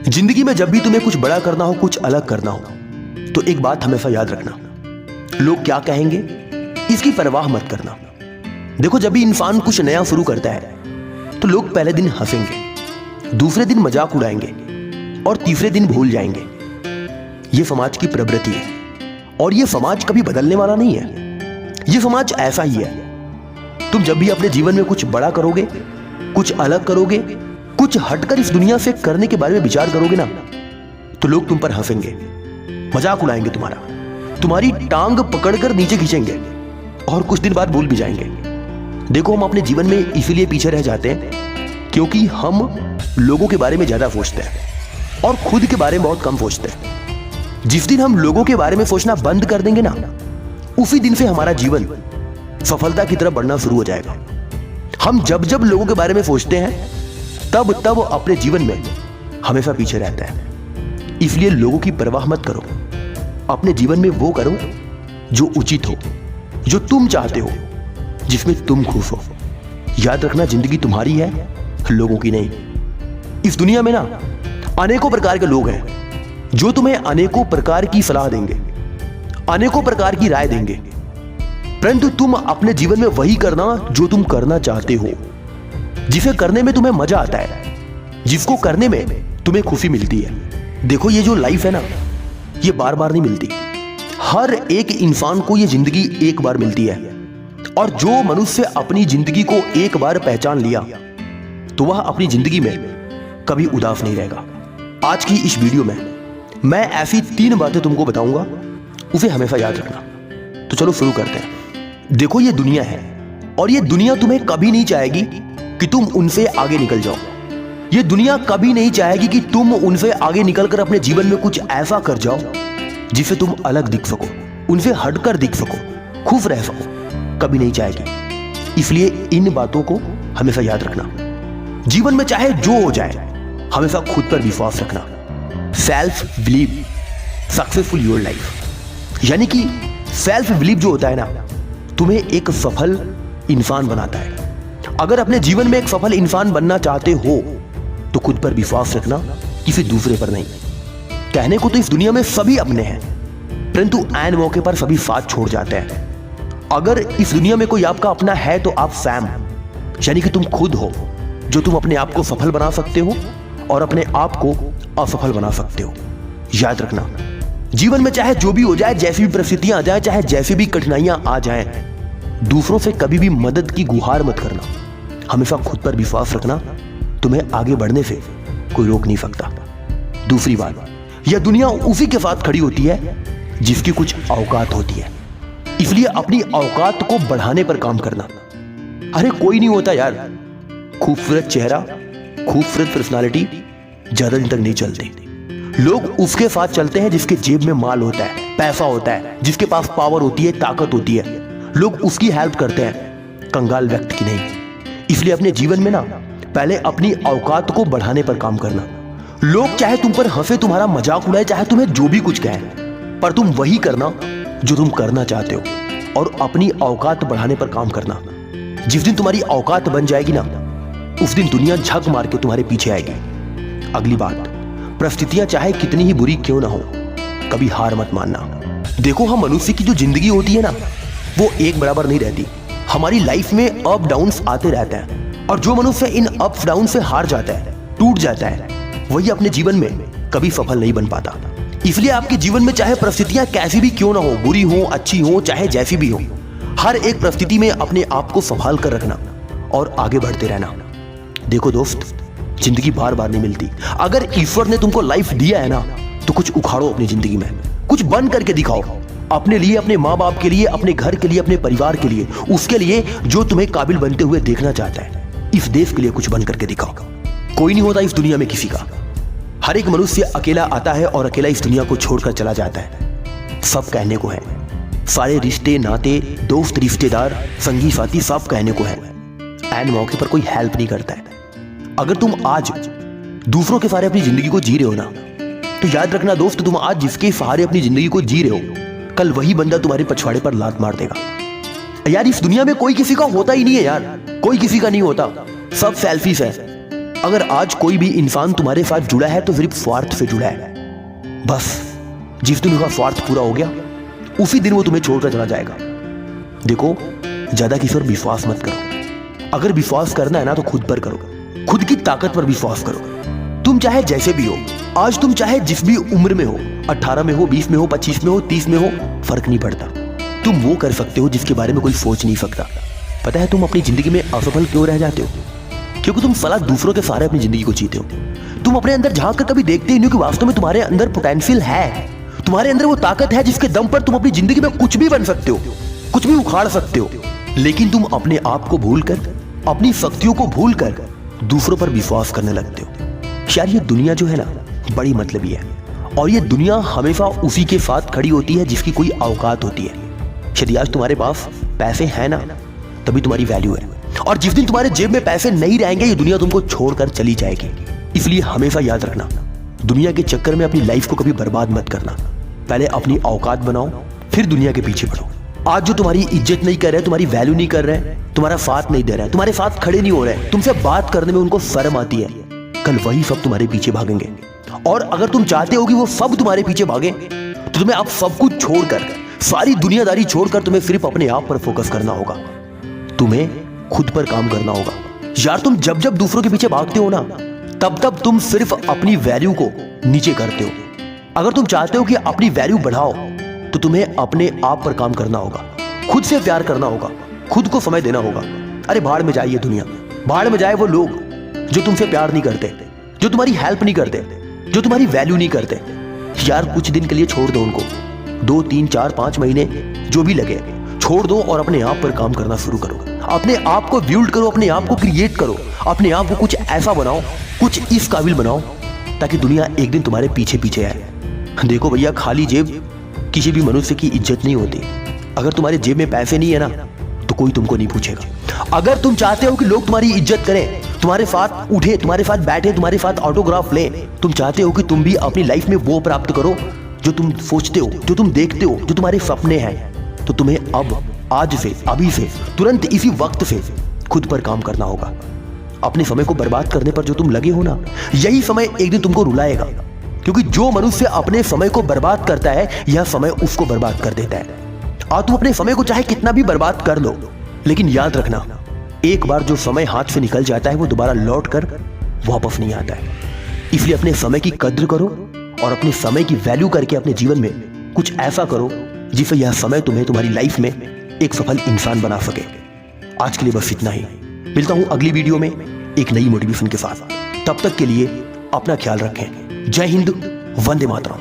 जिंदगी में जब भी तुम्हें कुछ बड़ा करना हो, कुछ अलग करना हो, तो एक बात हमेशा याद रखना, लोग क्या कहेंगे इसकी परवाह मत करना। देखो, जब भी इंसान कुछ नया शुरू करता है तो लोग पहले दिन हंसेंगे, दूसरे दिन मजाक उड़ाएंगे और तीसरे दिन भूल जाएंगे। यह समाज की प्रवृत्ति है और यह समाज कभी बदलने वाला नहीं है। यह समाज ऐसा ही है। तुम जब भी अपने जीवन में कुछ बड़ा करोगे, कुछ अलग करोगे, कुछ हटकर इस दुनिया से करने के बारे में विचार करोगे ना, तो लोग तुम पर हंसेंगे, मजाक उड़ाएंगे, तुम्हारी टांग पकड़कर नीचे खींचेंगे और कुछ दिन बाद भूल भी जाएंगे। देखो, हम अपने जीवन में इसीलिए पीछे रह जाते हैं क्योंकि हम लोगों के बारे में ज्यादा सोचते हैं और खुद के बारे में बहुत कम सोचते हैं। जिस दिन हम लोगों के बारे में सोचना बंद कर देंगे ना, उसी दिन से हमारा जीवन सफलता की तरफ बढ़ना शुरू हो जाएगा। हम जब जब लोगों के बारे में सोचते हैं तब तब अपने जीवन में हमेशा पीछे रहते हैं। इसलिए लोगों की परवाह मत करो, अपने जीवन में वो करो जो उचित हो, जो तुम चाहते हो, जिसमें तुम खुश हो। याद रखना, जिंदगी तुम्हारी है, लोगों की नहीं। इस दुनिया में ना अनेकों प्रकार के लोग हैं जो तुम्हें अनेकों प्रकार की सलाह देंगे, अनेकों प्रकार की राय देंगे, परंतु तुम अपने जीवन में वही करना जो तुम करना चाहते हो, जिसे करने में तुम्हें मजा आता है, जिसको करने में तुम्हें खुशी मिलती है। देखो, ये जो लाइफ है ना, ये बार बार नहीं मिलती। हर एक इंसान को ये जिंदगी एक बार मिलती है और जो मनुष्य अपनी जिंदगी को एक बार पहचान लिया तो वह अपनी जिंदगी में कभी उदास नहीं रहेगा। आज की इस वीडियो में मैं ऐसी 3 बातें तुमको बताऊंगा, उसे हमेशा याद रखना। तो चलो शुरू करते हैं। देखो, ये दुनिया है और ये दुनिया तुम्हें कभी नहीं चाहेगी कि तुम उनसे आगे निकल जाओ। ये दुनिया कभी नहीं चाहेगी कि तुम उनसे आगे निकलकर अपने जीवन में कुछ ऐसा कर जाओ जिससे तुम अलग दिख सको, उनसे हटकर दिख सको, खुश रह सको। कभी नहीं चाहेगी। इसलिए इन बातों को हमेशा याद रखना। जीवन में चाहे जो हो जाए, हमेशा खुद पर विश्वास रखना। Self believe successful your life. यानी कि सेल्फ बिलीव जो होता है ना, तुम्हें एक सफल इंसान बनाता है। अगर अपने जीवन में एक सफल इंसान बनना चाहते हो तो खुद पर विश्वास रखना, किसी दूसरे पर नहीं। कहने को तो इस दुनिया में सभी अपने हैं, परंतु ऐन मौके पर सभी साथ छोड़ जाते हैं। अगर इस दुनिया में कोई आपका अपना है तो आप सैम, यानी कि तुम खुद हो, जो तुम अपने आप को सफल बना सकते हो और अपने आप को असफल बना सकते हो। याद रखना, जीवन में चाहे जो भी हो जाए, जैसी भी परिस्थितियां आ जाए, चाहे जैसी भी कठिनाइयां आ जाएं, दूसरों से कभी भी मदद की गुहार मत करना। हमेशा खुद पर विश्वास रखना, तुम्हें आगे बढ़ने से कोई रोक नहीं सकता। दूसरी बात, यह दुनिया उसी के साथ खड़ी होती है जिसकी कुछ औकात होती है। इसलिए अपनी औकात को बढ़ाने पर काम करना। अरे कोई नहीं होता यार, खूबसूरत चेहरा, खूबसूरत पर्सनालिटी ज्यादा दिन तक नहीं चलते। लोग उसके साथ चलते हैं जिसके जेब में माल होता है, पैसा होता है, जिसके पास पावर होती है, ताकत होती है। लोग उसकी हेल्प करते हैं, कंगाल व्यक्ति की नहीं। इसलिए अपने जीवन में ना पहले अपनी औकात को बढ़ाने पर काम करना। लोग चाहे तुम पर हंसे, तुम्हारा मजाक उड़ाए, चाहे तुम्हें जो भी कुछ कहे, पर तुम वही करना जो तुम करना चाहते हो और अपनी औकात बढ़ाने पर काम करना। जिस दिन तुम्हारी औकात बन जाएगी ना, उस दिन दुनिया झक मार के तुम्हारे पीछे आएगी। अगली बात, परिस्थितियां चाहे कितनी ही बुरी क्यों ना हो, कभी हार मत मानना। देखो, हम मनुष्य की जो जिंदगी होती है ना, वो एक बराबर नहीं रहती। हमारी लाइफ में अप डाउन्स आते रहते हैं और जो मनुष्य इन अप डाउन से हार जाता है, टूट जाता है, वही अपने जीवन में कभी सफल नहीं बन पाता। इसलिए आपके जीवन में चाहे परिस्थितियां कैसी भी क्यों ना हो, बुरी हो, अच्छी हो, चाहे जैसी भी हो, हर एक परिस्थिति में अपने आप को संभाल कर रखना और आगे बढ़ते रहना। देखो दोस्त, जिंदगी बार बार नहीं मिलती। अगर ईश्वर ने तुमको लाइफ दिया है ना, तो कुछ उखाड़ो अपनी जिंदगी में, कुछ बन करके दिखाओ अपने लिए, अपने माँ बाप के लिए, अपने घर के लिए, अपने परिवार के लिए, उसके लिए जो तुम्हें काबिल बनते हुए देखना चाहता है। इस देश के लिए कुछ बन करके दिखाओ। कोई नहीं होता इस दुनिया में किसी का। हर एक मनुष्य अकेला आता है और अकेला इस दुनिया को छोड़कर चला जाता है। सब कहने को है, सारे रिश्ते नाते, दोस्त रिश्तेदार, संगी साथी, सब कहने को है। ऐन मौके पर कोई हेल्प नहीं करता है। अगर तुम आज दूसरों के सहारे अपनी जिंदगी को जी रहे हो ना, तो याद रखना दोस्त, तुम आज जिसके सहारे अपनी जिंदगी को जी रहे हो, कल वही बंदा तुम्हारे पछवाड़े पर लात मार देगा। यार, इस दुनिया में कोई किसी का होता ही नहीं है यार, कोई किसी का नहीं होता। सब सेल्फिश है। अगर आज कोई भी इंसान तुम्हारे साथ जुड़ा है तो सिर्फ स्वार्थ से जुड़ा है। बस जिस दिन उसका स्वार्थ पूरा हो गया उसी दिन वो तुम्हें छोड़कर चला जाएगा। देखो, ज्यादा किसी पर विश्वास मत करो। अगर विश्वास करना है ना तो खुद पर करो, खुद की ताकत पर विश्वास करो। तुम चाहे जैसे भी हो, आज तुम चाहे जिस भी उम्र में हो, 18 में हो, 20 में हो, 25 में हो, 30 में हो, फर्क नहीं पड़ता। तुम वो कर सकते हो जिसके बारे में कोई सोच नहीं सकता। पता है तुम अपनी जिंदगी में असफल क्यों रह जाते हो? क्योंकि तुम साला दूसरों के सहारे अपनी जिंदगी को जीते हो। तुम अपने अंदर झांक कर कभी देखते ही नहीं कि वास्तव में तुम्हारे अंदर पोटेंशियल है, तुम्हारे अंदर वो ताकत है जिसके दम पर तुम अपनी जिंदगी में कुछ भी बन सकते हो, कुछ भी उखाड़ सकते हो। लेकिन तुम अपने आप को भूलकर, अपनी शक्तियों को भूलकर दूसरों पर विश्वास करने लगते हो। शायद ये दुनिया जो है ना बड़ी मतलबी है, और ये दुनिया हमेशा उसी के साथ खड़ी होती है जिसकी कोई औकात होती है। शायद आज तुम्हारे पास पैसे हैं ना, तभी तुम्हारी वैल्यू है, और जिस दिन तुम्हारे जेब में पैसे नहीं रहेंगे ये दुनिया तुमको छोड़कर चली जाएगी। इसलिए हमेशा याद रखना, दुनिया के चक्कर में अपनी लाइफ को कभी बर्बाद मत करना। पहले अपनी औकात बनाओ, फिर दुनिया के पीछे बढ़ो। आज जो तुम्हारी इज्जत नहीं कर रहे, तुम्हारी वैल्यू नहीं कर रहे, तुम्हारा साथ नहीं दे रहे, तुम्हारे साथ खड़े नहीं हो रहे, तुमसे बात करने में उनको शर्म आती है, कल वही सब तुम्हारे पीछे भागेंगे। और अगर तुम चाहते हो कि वो सब तुम्हारे पीछे भागे तो तुम्हें आप सब कुछ छोड़कर, सारी दुनियादारी छोड़कर तुम्हें सिर्फ अपने आप पर फोकस करना होगा। तुम्हें खुद पर काम करना होगा। यार तुम जब जब दूसरों के पीछे भागते हो ना, तब तब तुम सिर्फ अपनी वैल्यू को नीचे करते हो। अगर तुम चाहते हो कि अपनी वैल्यू बढ़ाओ तो तुम्हें अपने आप पर काम करना होगा, खुद से प्यार करना होगा, खुद को समय देना होगा। अरे भाड़ में जाए ये दुनिया, भाड़ में जाए वो लोग जो तुमसे प्यार नहीं करते, जो तुम्हारी हेल्प नहीं करते, जो तुम्हारी वैल्यू नहीं करते। यार कुछ दिन के लिए छोड़ दो उनको, 2, 3, 4, 5 महीने जो भी लगे छोड़ दो और अपने आप पर काम करना शुरू करो। अपने आप को बिल्ड करो, अपने आप को क्रिएट करो, अपने आप को कुछ ऐसा बनाओ, कुछ इस काबिल बनाओ ताकि दुनिया एक दिन तुम्हारे पीछे पीछे आए। देखो भैया, खाली जेब किसी भी मनुष्य की इज्जत नहीं होती। अगर तुम्हारे जेब में पैसे नहीं है ना तो कोई तुमको नहीं पूछेगा। अगर तुम चाहते हो कि लोग तुम्हारी इज्जत करें, तुम्हारे साथ उठे, तुम्हारे साथ बैठे, तुम्हारे साथ ऑटोग्राफ ले, तुम चाहते हो कि तुम भी अपनी लाइफ में वो प्राप्त करो जो तुम सोचते हो, जो तुम देखते हो, जो तुम्हारे सपने हैं, तो तुम्हें अब, आज से, अभी से, तुरंत इसी वक्त से खुद पर काम करना होगा। अपने समय को बर्बाद करने पर जो तुम लगे हो ना, यही समय एक दिन तुमको रुलाएगा। क्योंकि जो मनुष्य अपने समय को बर्बाद करता है, यह समय उसको बर्बाद कर देता है। और तुम अपने समय को चाहे कितना भी बर्बाद कर लो, लेकिन याद रखना, एक बार जो समय हाथ से निकल जाता है वो दोबारा लौट कर वापस नहीं आता है। इसलिए अपने समय की कद्र करो और अपने समय की वैल्यू करके अपने जीवन में कुछ ऐसा करो जिससे यह समय तुम्हें तुम्हारी लाइफ में एक सफल इंसान बना सके। आज के लिए बस इतना ही। मिलता हूं अगली वीडियो में एक नई मोटिवेशन के साथ। तब तक के लिए अपना ख्याल रखें। जय हिंद, वंदे मातरम।